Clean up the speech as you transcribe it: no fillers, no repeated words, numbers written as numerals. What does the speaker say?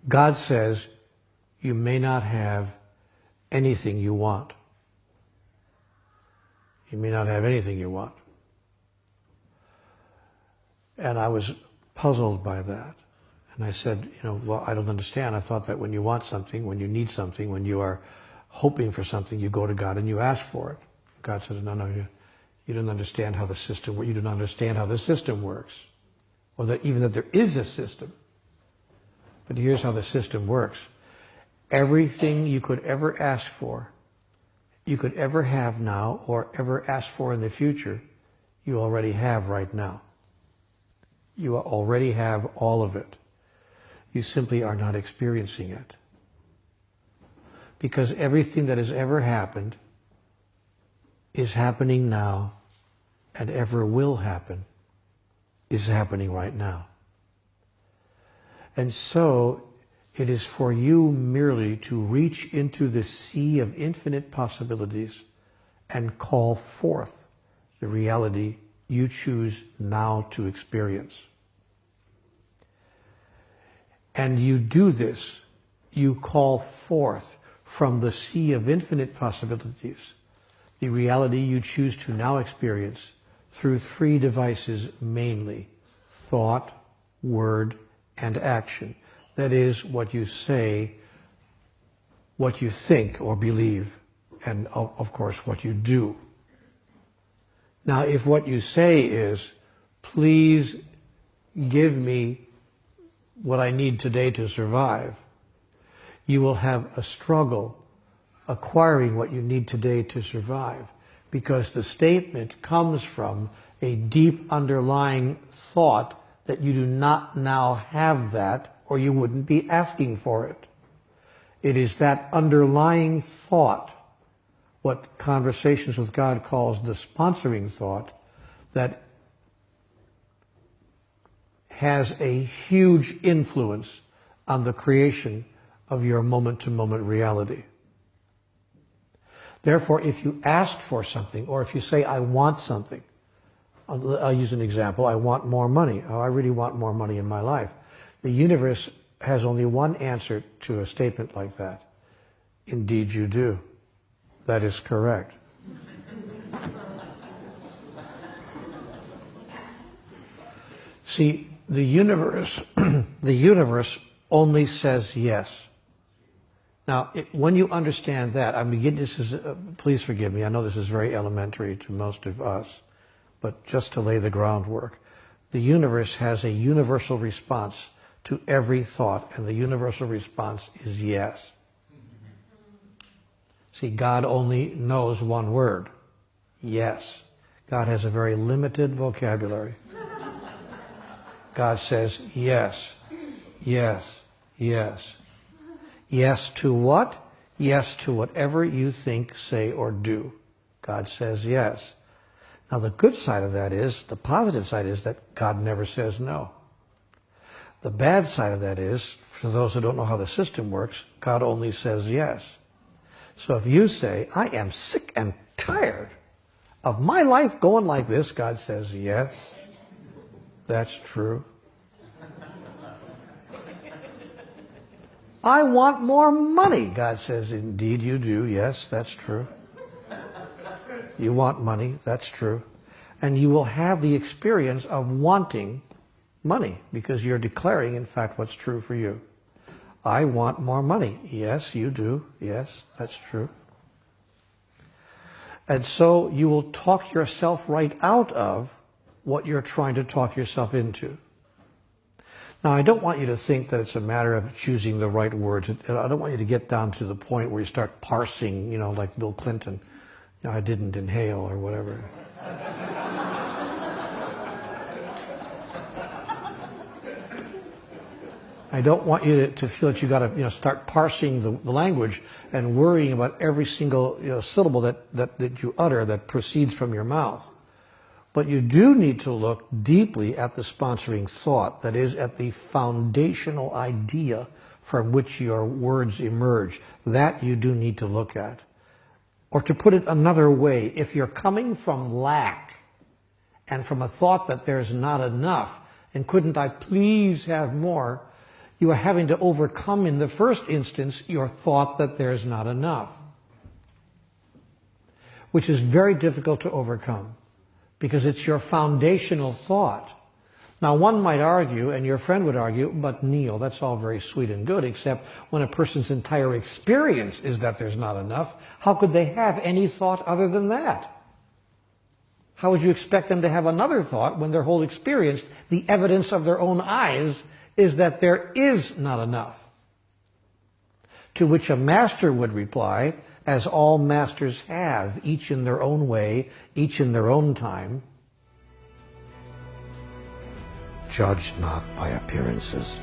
God says you may not have anything you want. You may not have anything you want. And I was puzzled by that. And I said, well, I don't understand. I thought that when you want something, when you need something, when you are hoping for something, you go to God and you ask for it. God said, no, you don't understand how the system works. You don't understand how the system works. Or that even that there is a system. But here's how the system works. Everything you could ever ask for, you could ever have now, or ever ask for in the future, you already have right now. You already have all of it. You simply are not experiencing it. Because everything that has ever happened is happening now, and ever will happen is happening right now. And so it is for you merely to reach into the sea of infinite possibilities and call forth the reality you choose now to experience. And you do this, you call forth from the sea of infinite possibilities the reality you choose to now experience through three devices mainly: thought, word, and action. That is, what you say, what you think or believe, and of course what you do. Now, if what you say is, please give me what I need today to survive, you will have a struggle acquiring what you need today to survive, because the statement comes from a deep underlying thought that you do not now have that, or you wouldn't be asking for it. It is that underlying thought, what Conversations with God calls the sponsoring thought, that has a huge influence on the creation of your moment-to-moment reality. Therefore, if you ask for something, or if you say, I want something, I'll use an example, I want more money. Oh, I really want more money in my life. The universe has only one answer to a statement like that. Indeed you do. That is correct. See, the universe only says yes. Now, when you understand that, please forgive me, I know this is very elementary to most of us, but just to lay the groundwork, the universe has a universal response to every thought, and the universal response is yes. See, God only knows one word, yes. God has a very limited vocabulary. God says yes, yes, yes. Yes to what? Yes to whatever you think, say, or do. God says yes. Now the good side of that is, the positive side is that God never says no. The bad side of that is, for those who don't know how the system works, God only says yes. So if you say, I am sick and tired of my life going like this, God says yes, that's true. I want more money. God says, indeed you do. Yes, that's true. You want money. That's true. And you will have the experience of wanting money because you're declaring, in fact, what's true for you. I want more money. Yes, you do. Yes, that's true. And so you will talk yourself right out of what you're trying to talk yourself into. Now, I don't want you to think that it's a matter of choosing the right words. I don't want you to get down to the point where you start parsing, like Bill Clinton. I didn't inhale or whatever. I don't want you to feel that you got to start parsing the language and worrying about every single syllable that you utter that proceeds from your mouth. But you do need to look deeply at the sponsoring thought, that is, at the foundational idea from which your words emerge. That you do need to look at. Or to put it another way, if you're coming from lack and from a thought that there's not enough, and couldn't I please have more, You are having to overcome in the first instance your thought that there's not enough, which is very difficult to overcome because it's your foundational thought. Now, one might argue, and your friend would argue, but Neil, that's all very sweet and good, except when a person's entire experience is that there's not enough, how could they have any thought other than that? How would you expect them to have another thought when their whole experience, the evidence of their own eyes, is that there is not enough? To which a master would reply, as all masters have, each in their own way, each in their own time, judge not by appearances.